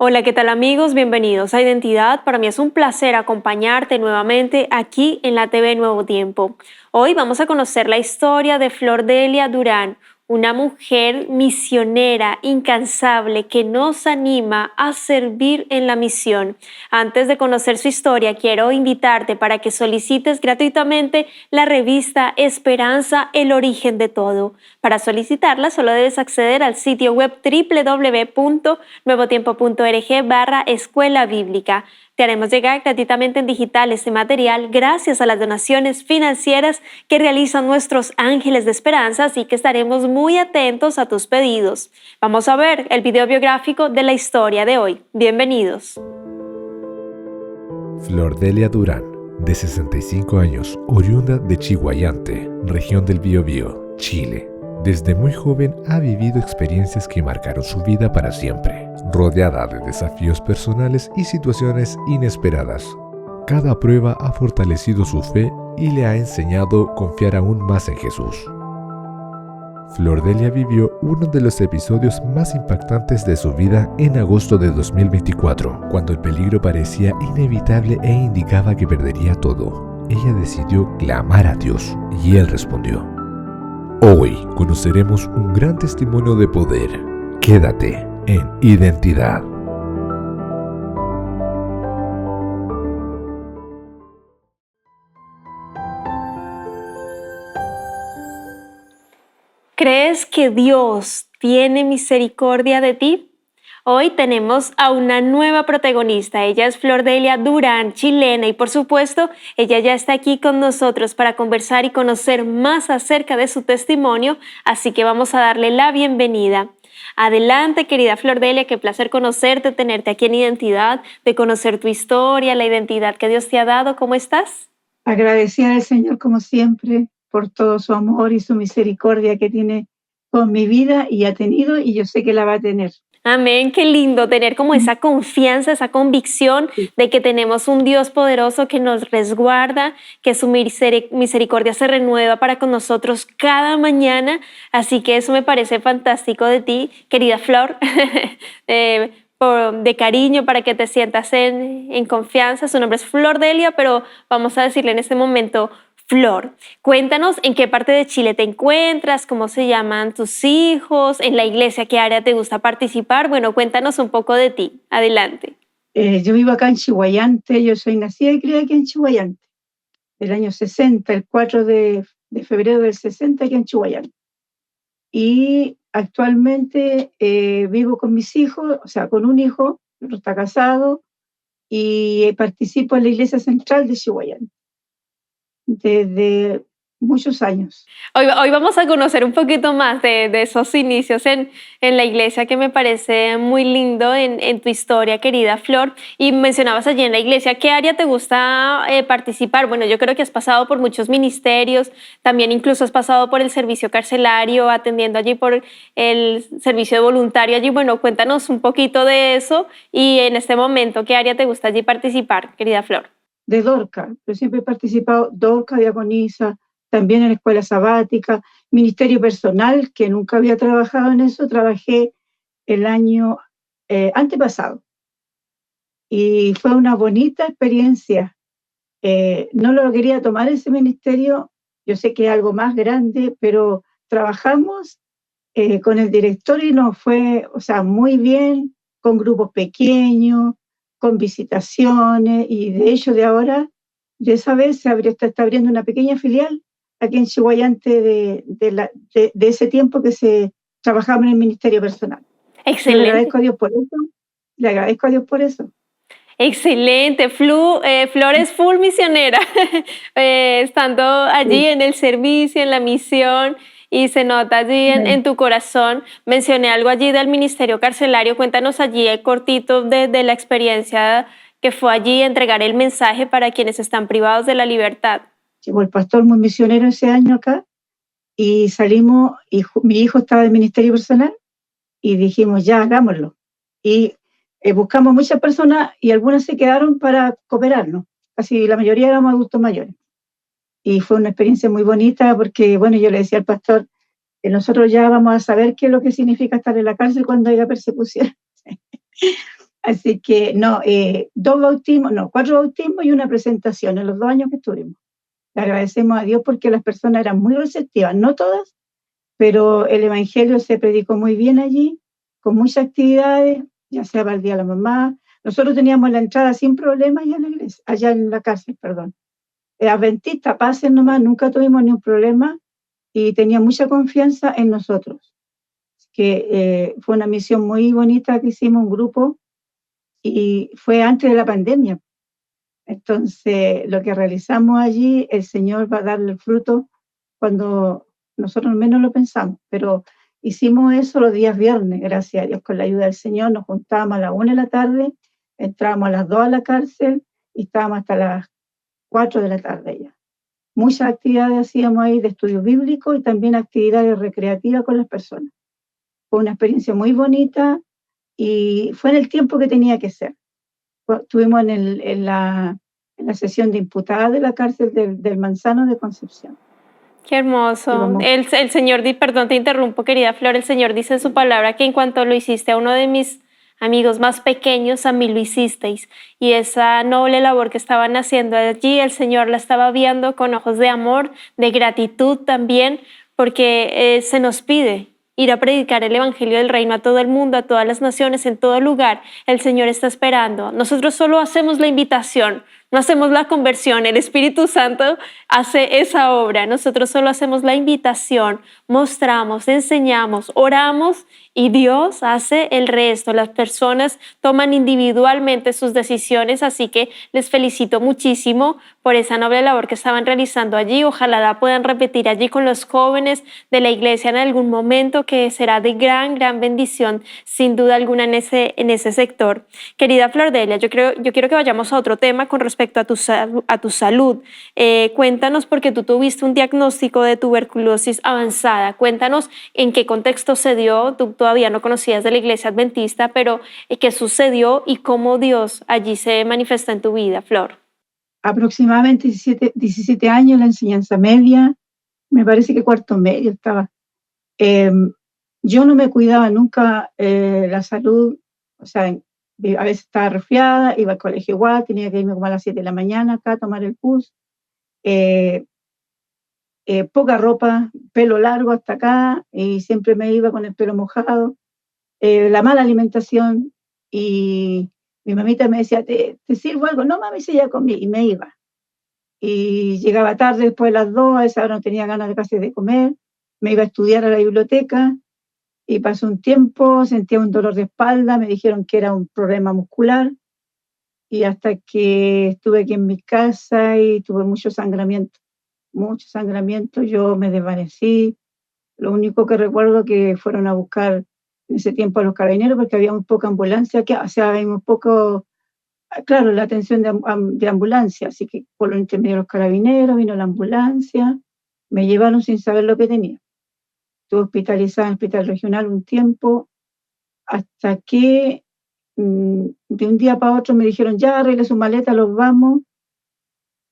Hola, ¿qué tal amigos? Bienvenidos a Identidad. Para mí es un placer acompañarte nuevamente aquí en la TV Nuevo Tiempo. Hoy vamos a conocer la historia de Flor Delia Durán, una mujer misionera incansable que nos anima a servir en la misión. Antes de conocer su historia, quiero invitarte para que solicites gratuitamente la revista Esperanza, el origen de todo. Para solicitarla solo debes acceder al sitio web www.nuevotiempo.org/escuela bíblica. Te haremos llegar gratuitamente en digital este material gracias a las donaciones financieras que realizan nuestros ángeles de esperanza, así que estaremos muy atentos a tus pedidos. Vamos a ver el video biográfico de la historia de hoy. Bienvenidos. Flor Delia Durán, de 65 años, oriunda de Chiguayante, región del Biobío, Chile. Desde muy joven ha vivido experiencias que marcaron su vida para siempre, rodeada de desafíos personales y situaciones inesperadas. Cada prueba ha fortalecido su fe y le ha enseñado a confiar aún más en Jesús. Flor Delia vivió uno de los episodios más impactantes de su vida en agosto de 2024, cuando el peligro parecía inevitable e indicaba que perdería todo. Ella decidió clamar a Dios y Él respondió. Hoy conoceremos un gran testimonio de poder. Quédate en Identidad. ¿Crees que Dios tiene misericordia de ti? Hoy tenemos a una nueva protagonista. Ella es Flor Delia Durán, chilena, y por supuesto, ella ya está aquí con nosotros para conversar y conocer más acerca de su testimonio, así que vamos a darle la bienvenida. Adelante, querida Flor Delia, qué placer conocerte, tenerte aquí en Identidad, de conocer tu historia, la identidad que Dios te ha dado. ¿Cómo estás? Agradecida al Señor como siempre por todo su amor y su misericordia que tiene con mi vida y ha tenido y yo sé que la va a tener. Amén, qué lindo tener como esa confianza, esa convicción Sí. de que tenemos un Dios poderoso que nos resguarda, que su misericordia se renueva para con nosotros cada mañana. Así que eso me parece fantástico de ti, querida Flor, de cariño para que te sientas en confianza. Su nombre es Flor Delia, pero vamos a decirle en este momento Flor. Cuéntanos en qué parte de Chile te encuentras, cómo se llaman tus hijos, en la iglesia, qué área te gusta participar. Bueno, cuéntanos un poco de ti. Adelante. Yo vivo acá en Chiguayante, yo soy nacida y criada aquí en Chiguayante, del año 60, el 4 de febrero del 60 aquí en Chiguayante. Y actualmente vivo con mis hijos, o sea, con un hijo, el otro está casado, y participo en la iglesia central de Chiguayante desde muchos años. Hoy vamos a conocer un poquito más de esos inicios en la iglesia que me parece muy lindo en tu historia, querida Flor. Y mencionabas allí en la iglesia, ¿qué área te gusta participar? Bueno, yo creo que has pasado por muchos ministerios, también incluso has pasado por el servicio carcelario, atendiendo allí por el servicio de voluntario allí. Bueno, cuéntanos un poquito de eso y en este momento, ¿qué área te gusta allí participar, querida Flor? De Dorca. Yo siempre he participado, Dorca, diaconisa, también en la escuela sabática, ministerio personal, que nunca había trabajado en eso, trabajé el año antepasado y fue una bonita experiencia. No lo quería tomar ese ministerio, yo sé que es algo más grande, pero trabajamos con el director y nos fue, o sea, muy bien, con grupos pequeños, con visitaciones, y de hecho de esa vez está abriendo una pequeña filial aquí en Chiguayante de ese tiempo que se trabajaba en el ministerio personal. Yo le Excelente. agradezco a Dios por eso, le agradezco a Dios por eso. Excelente, Flor es full misionera, estando allí Sí, en el servicio, en la misión, y se nota allí amén. en tu corazón. Mencioné algo allí del ministerio carcelario, cuéntanos allí cortito de la experiencia que fue allí entregar el mensaje para quienes están privados de la libertad. Llegó el pastor muy misionero ese año acá y salimos, y mi hijo estaba en el ministerio personal y dijimos, ya, hagámoslo. Y buscamos muchas personas y algunas se quedaron para cooperarnos. Casi la mayoría éramos adultos mayores. Y fue una experiencia muy bonita porque, bueno, yo le decía al pastor, nosotros ya vamos a saber qué es lo que significa estar en la cárcel cuando haya persecución. Así que no, 2 bautismos, no, 4 bautismos y una presentación en los 2 años que estuvimos. Le agradecemos a Dios porque las personas eran muy receptivas, no todas, pero el evangelio se predicó muy bien allí, con muchas actividades, ya sea para el Día de la Mamá. Nosotros teníamos la entrada sin problemas allá en la iglesia, allá en la cárcel, perdón. Adventista, pasen nomás, nunca tuvimos ni un problema y tenía mucha confianza en nosotros. Que fue una misión muy bonita que hicimos, un grupo, y fue antes de la pandemia. Entonces, lo que realizamos allí, el Señor va a darle el fruto cuando nosotros menos lo pensamos, pero hicimos eso los días viernes, gracias a Dios, con la ayuda del Señor, nos juntábamos a las 1 de la tarde, entrábamos a las 2 a la cárcel y estábamos hasta las 4 de la tarde ya. Muchas actividades hacíamos ahí de estudio bíblico y también actividades recreativas con las personas. Fue una experiencia muy bonita y fue en el tiempo que tenía que ser. Estuvimos en la sesión de imputada de la cárcel del Manzano de Concepción. Qué hermoso. Íbamos, El Señor, perdón, te interrumpo, querida Flor, el Señor dice en su palabra que en cuanto lo hiciste a uno de mis amigos más pequeños, a mí lo hicisteis. Y esa noble labor que estaban haciendo allí, el Señor la estaba viendo con ojos de amor, de gratitud también, porque se nos pide ir a predicar el Evangelio del Reino a todo el mundo, a todas las naciones, en todo lugar. El Señor está esperando. Nosotros solo hacemos la invitación, no hacemos la conversión. El Espíritu Santo hace esa obra. Nosotros solo hacemos la invitación, mostramos, enseñamos, oramos y Dios hace el resto. Las personas toman individualmente sus decisiones, así que les felicito muchísimo por esa noble labor que estaban realizando allí. Ojalá la puedan repetir allí con los jóvenes de la iglesia en algún momento, que será de gran, gran bendición, sin duda alguna, en ese sector. Querida Flor Delia, yo quiero que vayamos a otro tema con respecto a tu salud. Cuéntanos, porque tú tuviste un diagnóstico de tuberculosis avanzada. Cuéntanos en qué contexto se dio. Tú todavía no conocías de la iglesia adventista, pero qué sucedió y cómo Dios allí se manifestó en tu vida, Flor. aproximadamente 17 años en la enseñanza media, me parece que cuarto medio estaba. Yo no me cuidaba nunca la salud, o sea, a veces estaba resfriada, iba al colegio igual, tenía que irme como a las 7 de la mañana acá a tomar el bus, eh, poca ropa, pelo largo hasta acá, y siempre me iba con el pelo mojado, la mala alimentación, y mi mamita me decía, ¿te sirvo algo? No, mami, sí, ya comí, y me iba. Y llegaba tarde, después de las 2, a esa hora no tenía ganas de casi de comer, me iba a estudiar a la biblioteca, y pasó un tiempo, sentía un dolor de espalda, me dijeron que era un problema muscular, y hasta que estuve aquí en mi casa y tuve mucho sangramiento, yo me desvanecí. Lo único que recuerdo que fueron a buscar en ese tiempo a los carabineros, porque había muy poca ambulancia, o sea, había muy poco, claro, la atención de ambulancia, así que por lo intermedio de los carabineros vino la ambulancia, me llevaron sin saber lo que tenía. Estuve hospitalizada en el hospital regional un tiempo, hasta que de un día para otro me dijeron, ya, arregle su maleta, los vamos,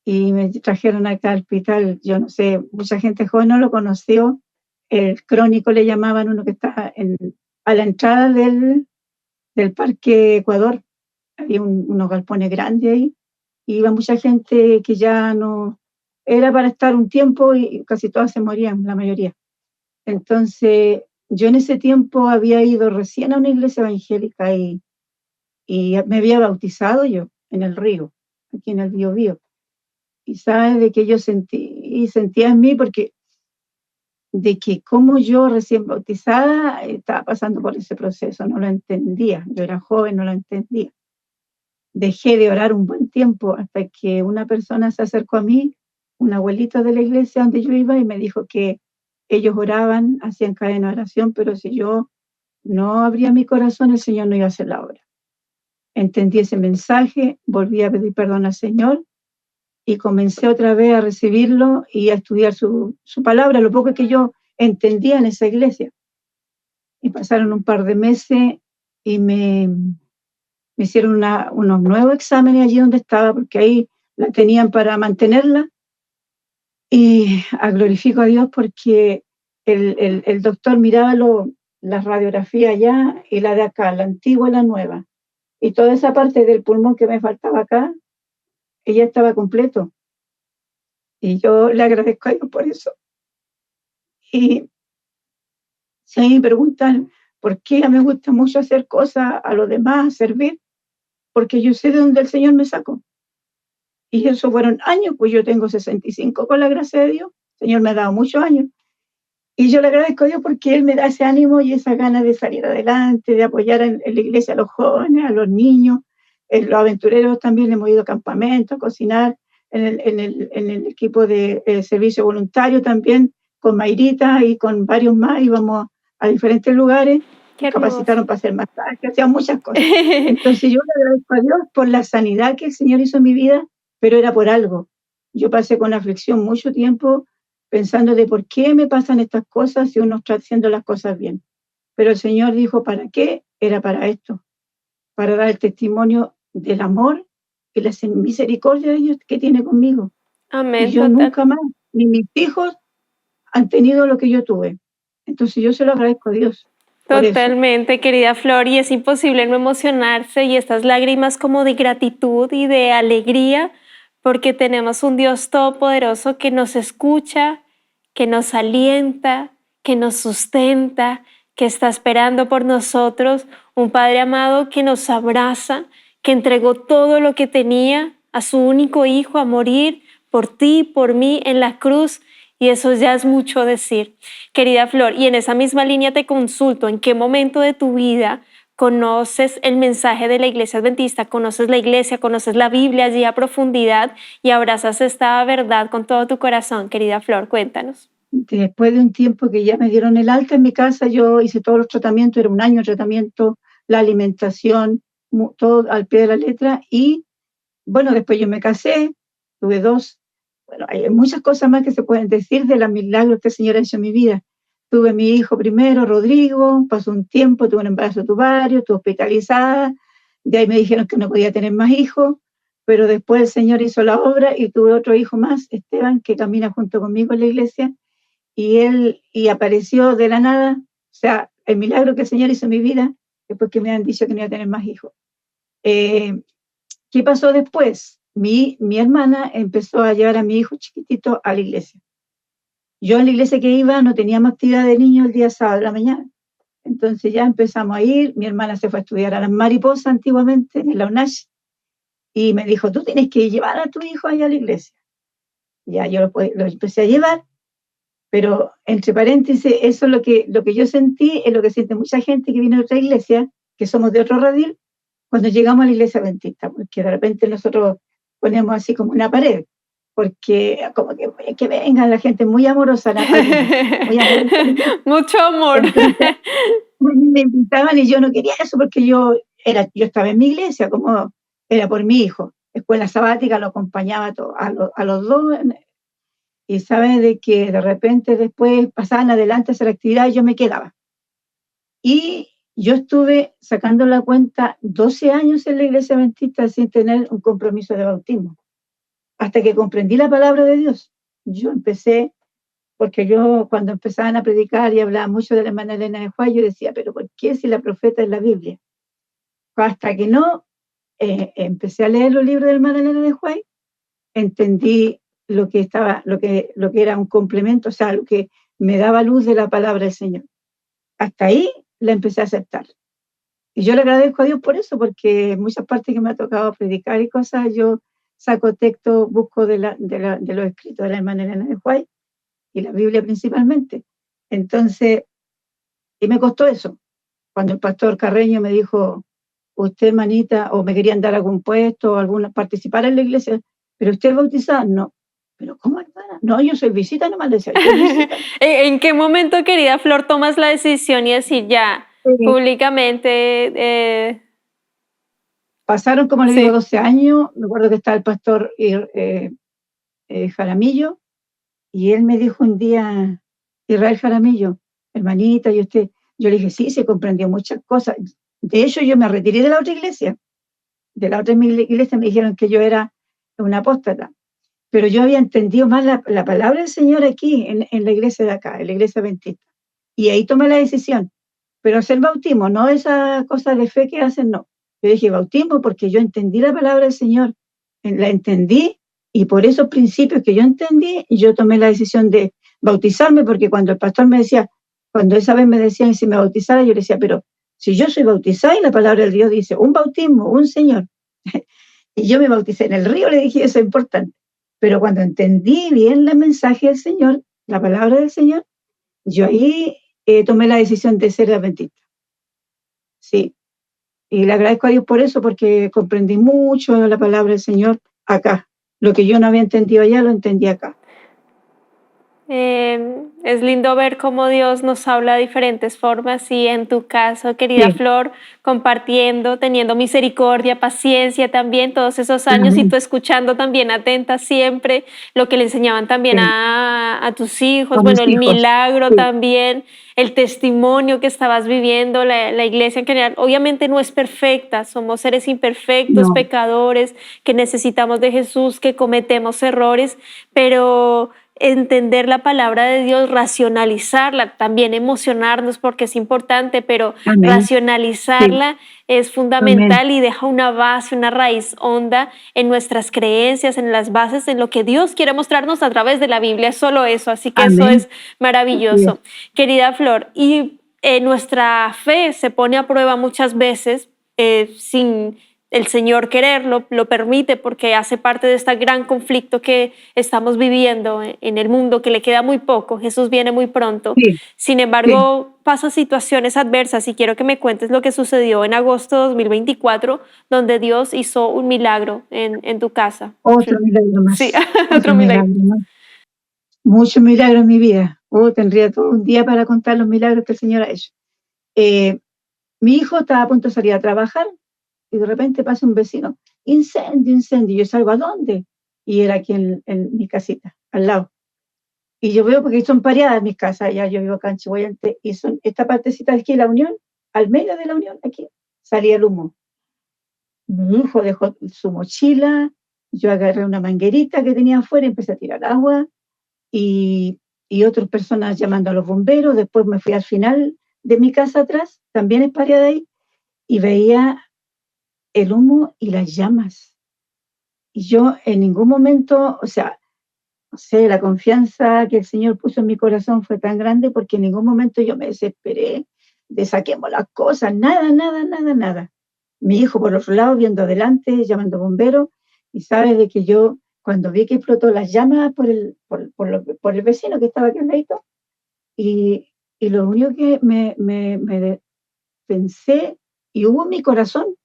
y me trajeron acá al hospital. Yo no sé, mucha gente joven no lo conoció, el Crónico le llamaban, uno que está a la entrada del Parque Ecuador, había unos galpones grandes ahí, y iba mucha gente que ya no, era para estar un tiempo y casi todas se morían, la mayoría. Entonces, yo en ese tiempo había ido recién a una iglesia evangélica y me había bautizado yo en el río, aquí en el Biobío. Y sabes de que yo sentía en mí, porque de que como yo recién bautizada estaba pasando por ese proceso, no lo entendía, yo era joven, no lo entendía. Dejé de orar un buen tiempo hasta que una persona se acercó a mí, una abuelita de la iglesia donde yo iba, y me dijo que ellos oraban, hacían cadena de oración, pero si yo no abría mi corazón, el Señor no iba a hacer la obra. Entendí ese mensaje, volví a pedir perdón al Señor y comencé otra vez a recibirlo y a estudiar su palabra, lo poco que yo entendía en esa iglesia. Y pasaron un par de meses y me hicieron unos nuevos exámenes allí donde estaba, porque ahí la tenían para mantenerla. Y glorifico a Dios porque el doctor miraba las radiografías allá y la de acá, la antigua y la nueva. y toda esa parte del pulmón que me faltaba acá, ella estaba completo. Y yo le agradezco a Dios por eso. Y si a mí me preguntan por qué me gusta mucho hacer cosas a los demás, servir, porque yo sé de dónde el Señor me sacó. Y eso fueron años, pues yo tengo 65 con la gracia de Dios. El Señor me ha dado muchos años. Y yo le agradezco a Dios porque Él me da ese ánimo y esa ganas de salir adelante, de apoyar en la iglesia a los jóvenes, a los niños. Los aventureros también hemos ido a campamentos, a cocinar en el equipo de servicio voluntario también, con Mayrita y con varios más, íbamos a diferentes lugares, Qué nos capacitaron hermoso. para hacer masajes, hacían muchas cosas. Entonces yo le agradezco a Dios por la sanidad que el Señor hizo en mi vida, pero era por algo. Yo pasé con aflicción mucho tiempo pensando de por qué me pasan estas cosas si uno está haciendo las cosas bien. Pero el Señor dijo, ¿para qué? Era para esto, para dar el testimonio del amor y la misericordia de Dios que tiene conmigo. Y Amén, yo total. nunca más, ni mis hijos han tenido lo que yo tuve. Entonces yo se lo agradezco a Dios por eso. Totalmente, querida Flor, y es imposible no emocionarse y estas lágrimas como de gratitud y de alegría, porque tenemos un Dios todopoderoso que nos escucha, que nos alienta, que nos sustenta, que está esperando por nosotros, un Padre amado que nos abraza, que entregó todo lo que tenía a su único hijo a morir por ti, por mí en la cruz, y eso ya es mucho decir. Querida Flor, y en esa misma línea te consulto, ¿en qué momento de tu vida conoces el mensaje de la Iglesia Adventista, conoces la Iglesia, conoces la Biblia allí a profundidad y abrazas esta verdad con todo tu corazón? Querida Flor, cuéntanos. Después de un tiempo que ya me dieron el alta en mi casa, yo hice todos los tratamientos, era un año de tratamiento, la alimentación, todo al pie de la letra. Y bueno, después yo me casé, tuve dos. Bueno, hay muchas cosas más que se pueden decir de los milagros que el Señor ha hecho en mi vida. Tuve mi hijo primero, Rodrigo, pasó un tiempo, tuve un embarazo tubario, estuve hospitalizada, de ahí me dijeron que no podía tener más hijos, pero después el Señor hizo la obra y tuve otro hijo más, Esteban, que camina junto conmigo en la iglesia, y apareció de la nada, o sea, el milagro que el Señor hizo en mi vida, después que me han dicho que no iba a tener más hijos. ¿Qué pasó después? Mi hermana empezó a llevar a mi hijo chiquitito a la iglesia. Yo en la iglesia que iba no teníamos actividad de niños el día sábado de la mañana. Entonces ya empezamos a ir, mi hermana se fue a estudiar a las mariposas antiguamente en la UNACH y me dijo, tú tienes que llevar a tu hijo allá a la iglesia. Ya yo lo empecé a llevar, pero entre paréntesis, eso es lo que yo sentí, es lo que siente mucha gente que viene de otra iglesia, que somos de otro redil, cuando llegamos a la iglesia adventista, porque de repente nosotros ponemos así como una pared, porque como que venga la gente muy amorosa, muy amorosa. Mucho amor. Entonces, me invitaban y yo no quería eso porque yo estaba en mi iglesia, como era por mi hijo. Escuela sabática lo acompañaba a los dos, y sabes de que de repente después pasaban adelante a hacer actividad y yo me quedaba. Y yo estuve sacando la cuenta 12 años en la iglesia adventista sin tener un compromiso de bautismo, hasta que comprendí la palabra de Dios. Yo empecé, porque yo cuando empezaban a predicar y hablaba mucho de la hermana Elena de White, yo decía, pero ¿por qué si la profeta es la Biblia? Hasta que no empecé a leer los libros de la hermana Elena de White, entendí lo que era un complemento, o sea, lo que me daba luz de la palabra del Señor. Hasta ahí la empecé a aceptar. Y yo le agradezco a Dios por eso, porque en muchas partes que me ha tocado predicar y cosas, yo saco texto, busco de los escritos de la hermana Elena de White y la Biblia principalmente. Entonces, y me costó eso. Cuando el pastor Carreño me dijo, usted, hermanita, o me querían dar algún puesto, o participar en la iglesia, pero usted es bautizada, no. Pero ¿cómo, hermana? No, yo soy visita nomás, decía, yo soy visita. ¿En qué momento, querida Flor, tomas la decisión y decir ya Sí. públicamente? Pasaron, como le Sí. digo, 12 años. Me acuerdo que estaba el pastor Jaramillo, y él me dijo un día, Israel Jaramillo, hermanita, y usted, yo le dije, sí, se comprendió muchas cosas. De hecho, yo me retiré de la otra iglesia. De la otra iglesia me dijeron que yo era una apóstata, pero yo había entendido más la palabra del Señor aquí, en la iglesia de acá, en la iglesia adventista. Y ahí tomé la decisión. Pero hacer bautismo, no esa cosa de fe que hacen, no. Yo dije bautismo porque yo entendí la palabra del Señor, la entendí y por esos principios que yo entendí, yo tomé la decisión de bautizarme porque cuando el pastor me decía, cuando esa vez me decían si me bautizara, yo le decía, pero si yo soy bautizada y la palabra de Dios dice un bautismo, un Señor, y yo me bauticé en el río, le dije, eso es importante. Pero cuando entendí bien el mensaje del Señor, la palabra del Señor, yo ahí tomé la decisión de ser adventista. Sí, y le agradezco a Dios por eso, porque comprendí mucho la palabra del Señor acá. Lo que yo no había entendido allá, lo entendí acá. Es lindo ver cómo Dios nos habla de diferentes formas y en tu caso, querida Sí, Flor, compartiendo, teniendo misericordia, paciencia también todos esos años y amén. tú escuchando también atenta siempre lo que le enseñaban también Sí, a tus hijos, con mis bueno, el hijos. milagro Sí, también, el testimonio que estabas viviendo, la iglesia en general, obviamente no es perfecta, somos seres imperfectos, no, pecadores, que necesitamos de Jesús, que cometemos errores, pero entender la palabra de Dios, racionalizarla, también emocionarnos porque es importante, pero amén. Sí, racionalizarla es amén. fundamental y deja una base, una raíz honda en nuestras creencias, en las bases, en lo que Dios quiere mostrarnos a través de la Biblia, solo eso, así que eso Amén. es Así es. maravilloso. Querida Flor, y nuestra fe se pone a prueba muchas veces sin el Señor quererlo, lo permite porque hace parte de este gran conflicto que estamos viviendo en el mundo, que le queda muy poco, Jesús viene muy pronto. Sí, Sin sí. embargo, pasan situaciones adversas y quiero que me cuentes lo que sucedió en agosto de 2024, donde Dios hizo un milagro en tu casa. Otro milagro Sí, más. otro Otro milagro. milagro más. Muchos milagros en mi vida. Tendría todo un día para contar los milagros que el Señor ha hecho. Eh, Mi hijo estaba a punto de salir a trabajar y de repente pasa un vecino, incendio, incendio. Yo salgo, ¿a dónde? Y era aquí en mi casita, al lado. Y yo veo porque son pareadas mis casas, ya yo vivo acá en Chihuayante, y son esta partecita de aquí, la Unión, al medio de la Unión, aquí, salía el humo. Mi hijo dejó su mochila, yo agarré una manguerita que tenía afuera y empecé a tirar agua, y, y otras personas llamando a los bomberos. Después me fui al final de mi casa atrás, también es pareada ahí, y veía el humo y las llamas. Y yo en ningún momento, o sea, no sé, la confianza que el Señor puso en mi corazón fue tan grande porque en ningún momento yo me desesperé de saquemos las cosas, nada, nada, nada, nada. Mi hijo por otro lado viendo adelante, llamando bomberos, y sabe de que yo cuando vi que explotó las llamas por el vecino que estaba aquí al ladito, y lo único que pensé, y hubo en mi corazón,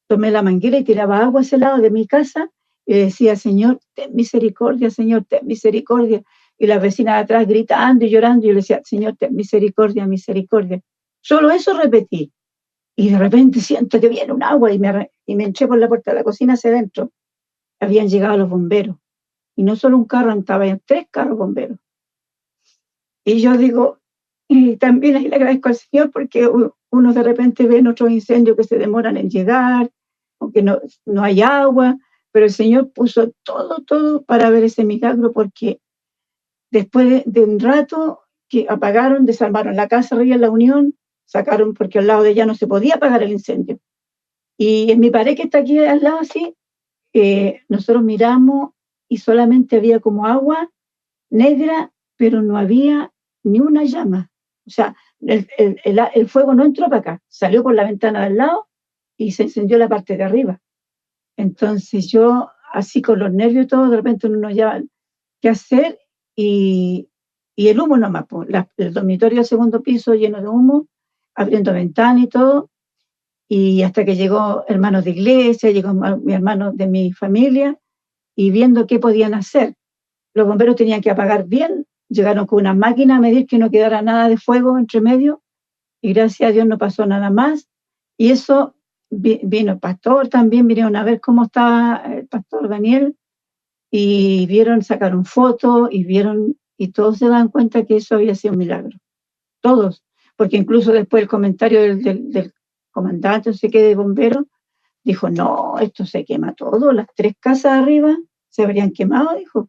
tomé la manguera y tiraba agua a ese lado de mi casa y decía, Señor, ten misericordia, Señor, ten misericordia. Y la vecina de atrás gritando y llorando, y yo le decía, Señor, ten misericordia, misericordia. Solo eso repetí. Y de repente siento que viene un agua y me entré por la puerta de la cocina hacia adentro. Habían llegado los bomberos. Y no solo un carro, estaban 3 carros bomberos. Y yo digo, y también ahí le agradezco al Señor porque uno de repente ve en otros incendios que se demoran en llegar, o que no hay agua, pero el Señor puso todo, todo para ver ese milagro porque después de un rato que apagaron, desarmaron la casa arriba en la Unión, sacaron porque al lado de ella no se podía apagar el incendio. Y en mi pared que está aquí al lado así, nosotros miramos y solamente había como agua negra, pero no había ni una llama. O sea, el fuego no entró para acá, salió por la ventana del lado y se encendió la parte de arriba. Entonces yo, así con los nervios y todo, de repente uno no sabía qué hacer y, y el humo nomás, pues, el dormitorio al segundo piso lleno de humo, abriendo ventanas y todo, y hasta que llegó hermanos de iglesia, llegó mi hermano de mi familia, y viendo qué podían hacer. Los bomberos tenían que apagar bien, llegaron con una máquina a medir que no quedara nada de fuego entre medio y gracias a Dios no pasó nada más. Y eso vino el pastor también, vinieron a ver cómo estaba el pastor Daniel y vieron, sacaron fotos y vieron y todos se dan cuenta que eso había sido un milagro. Todos, porque incluso después el comentario del comandante, no sé qué, de bomberos, dijo, no, esto se quema todo, las 3 casas arriba se habrían quemado, dijo.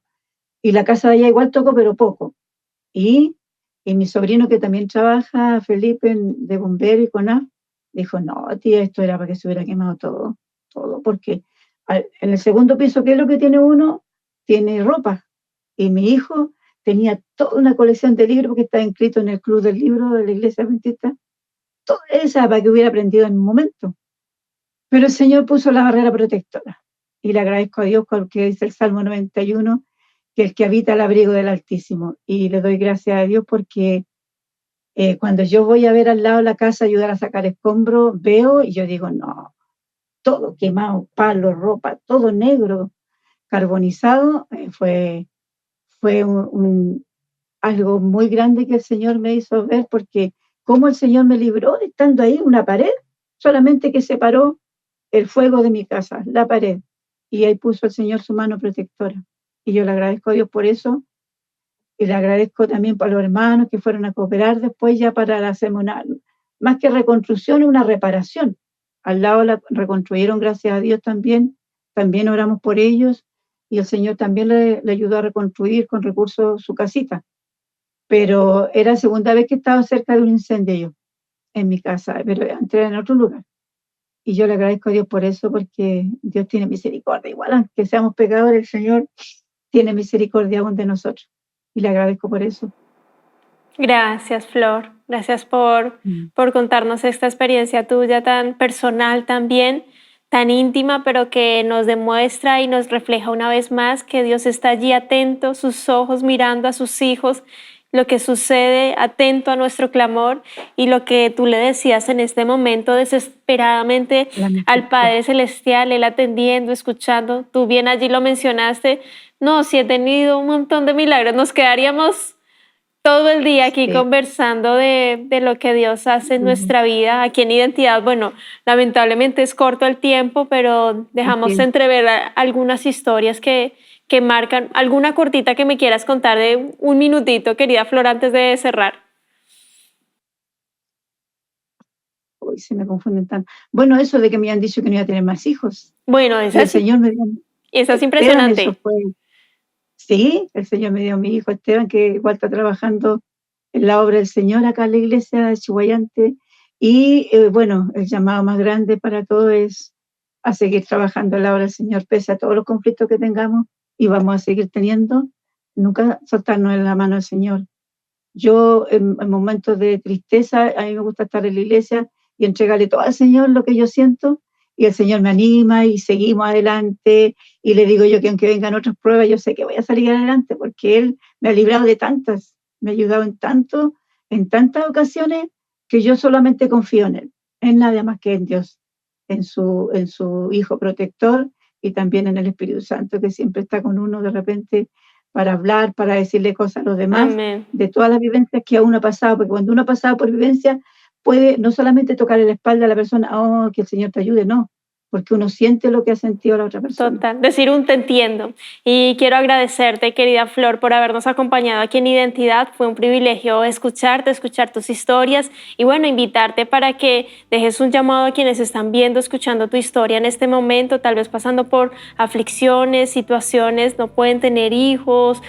Y la casa de allá igual tocó, pero poco. Y, y mi sobrino que también trabaja, Felipe, de bombero y CONAF, Dijo, no, tía, esto era para que se hubiera quemado todo, todo, porque en el segundo piso, ¿qué es lo que tiene uno? Tiene ropa. Y mi hijo tenía toda una colección de libros porque está inscrito en el club del libro de la iglesia adventista, toda esa para que hubiera aprendido en un momento. Pero el Señor puso la barrera protectora. Y le agradezco a Dios porque dice el Salmo 91, que el que habita al abrigo del Altísimo. Y le doy gracias a Dios porque cuando yo voy a ver al lado de la casa, ayudar a sacar escombros, veo y yo digo, no, todo quemado, palo, ropa, todo negro, carbonizado, fue algo muy grande que el Señor me hizo ver, porque cómo el Señor me libró de estando ahí, una pared, solamente que separó el fuego de mi casa, la pared, y ahí puso el Señor su mano protectora. Y yo le agradezco a Dios por eso, y le agradezco también para los hermanos que fueron a cooperar después ya para hacer más que reconstrucción, una reparación. Al lado la reconstruyeron, gracias a Dios también oramos por ellos, y el Señor también le ayudó a reconstruir con recursos su casita. Pero era la segunda vez que estaba cerca de un incendio yo, en mi casa, pero entré en otro lugar. Y yo le agradezco a Dios por eso, porque Dios tiene misericordia. Igual, aunque seamos pecadores, el Señor tiene misericordia aún de nosotros. Y le agradezco por eso. Gracias, Flor. Gracias por contarnos esta experiencia tuya tan personal también, tan íntima, pero que nos demuestra y nos refleja una vez más que Dios está allí atento, sus ojos mirando a sus hijos, lo que sucede, atento a nuestro clamor, y lo que tú le decías en este momento desesperadamente al Padre Celestial, Él atendiendo, escuchando. Tú bien allí lo mencionaste. No, sí he tenido un montón de milagros. Nos quedaríamos todo el día aquí conversando de lo que Dios hace en nuestra vida. Aquí en Identidad, bueno, lamentablemente es corto el tiempo, pero dejamos entrever algunas historias que marcan. ¿Alguna cortita que me quieras contar de un minutito, querida Flor, antes de cerrar? Uy, se me confunden tanto. Bueno, eso de que me han dicho que no iba a tener más hijos. Bueno, el Señor me dio, eso es impresionante. Eso fue. Sí, el Señor me dio a mi hijo Esteban, que igual está trabajando en la obra del Señor acá en la iglesia de Chihuayante. Y bueno, el llamado más grande para todo es a seguir trabajando en la obra del Señor, pese a todos los conflictos que tengamos, y vamos a seguir teniendo, nunca soltarnos en la mano del Señor. Yo en momentos de tristeza, a mí me gusta estar en la iglesia y entregarle todo al Señor lo que yo siento, y el Señor me anima y seguimos adelante, y le digo yo que aunque vengan otras pruebas, yo sé que voy a salir adelante, porque Él me ha librado de tantas, me ha ayudado en tantas ocasiones, que yo solamente confío en Él, en nada más que en Dios, en su Hijo protector, y también en el Espíritu Santo, que siempre está con uno de repente para hablar, para decirle cosas a los demás. Amén. De todas las vivencias que uno ha pasado, porque cuando uno ha pasado por vivencias, puede no solamente tocarle la espalda a la persona, oh, que el Señor te ayude, no, porque uno siente lo que ha sentido la otra persona. Total, decir un te entiendo. Y quiero agradecerte, querida Flor, por habernos acompañado aquí en Identidad. Fue un privilegio escucharte, escuchar tus historias, y bueno, invitarte para que dejes un llamado a quienes están viendo, escuchando tu historia en este momento, tal vez pasando por aflicciones, situaciones, no pueden tener hijos.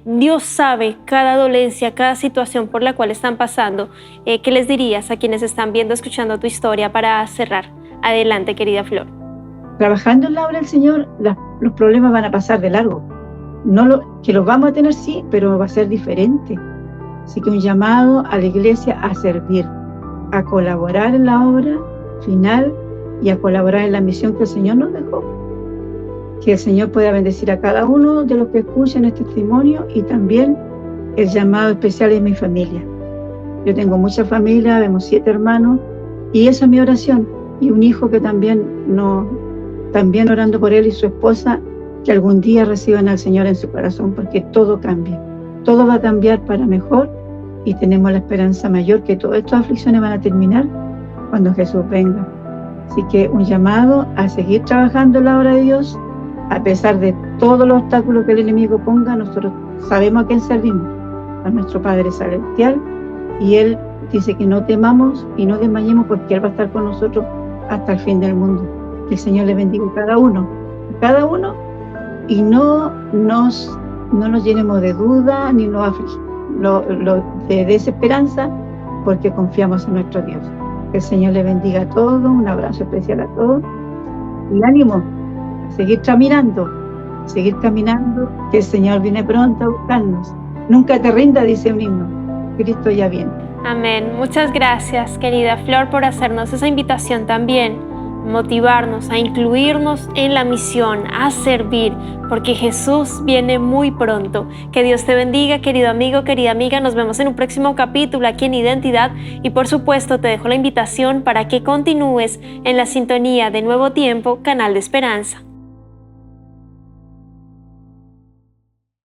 Dios sabe cada dolencia, cada situación por la cual están pasando. ¿Qué les dirías a quienes están viendo, escuchando tu historia para cerrar? Adelante, querida Flor. Trabajando en la obra del Señor, los problemas van a pasar de largo. Que los vamos a tener, sí, pero va a ser diferente. Así que un llamado a la iglesia a servir, a colaborar en la obra final y a colaborar en la misión que el Señor nos dejó. Que el Señor pueda bendecir a cada uno de los que escuchan este testimonio, y también el llamado especial de mi familia. Yo tengo mucha familia, vemos 7 hermanos, y esa es mi oración. Y un hijo que también orando por él y su esposa, que algún día reciban al Señor en su corazón, porque todo cambia, todo va a cambiar para mejor, y tenemos la esperanza mayor que todas estas aflicciones van a terminar cuando Jesús venga. Así que un llamado a seguir trabajando en la obra de Dios, a pesar de todos los obstáculos que el enemigo ponga. Nosotros sabemos a quién servimos, a nuestro Padre Celestial, y Él dice que no temamos y no desmayemos, porque Él va a estar con nosotros hasta el fin del mundo. Que el Señor le bendiga a cada uno, y no nos llenemos de duda ni de desesperanza, porque confiamos en nuestro Dios. Que el Señor le bendiga a todos, un abrazo especial a todos y ánimo a seguir caminando, que el Señor viene pronto a buscarnos. Nunca te rinda, dice un himno, Cristo ya viene. Amén. Muchas gracias, querida Flor, por hacernos esa invitación también, motivarnos a incluirnos en la misión, a servir, porque Jesús viene muy pronto. Que Dios te bendiga, querido amigo, querida amiga. Nos vemos en un próximo capítulo aquí en Identidad y por supuesto te dejo la invitación para que continúes en la sintonía de Nuevo Tiempo, Canal de Esperanza.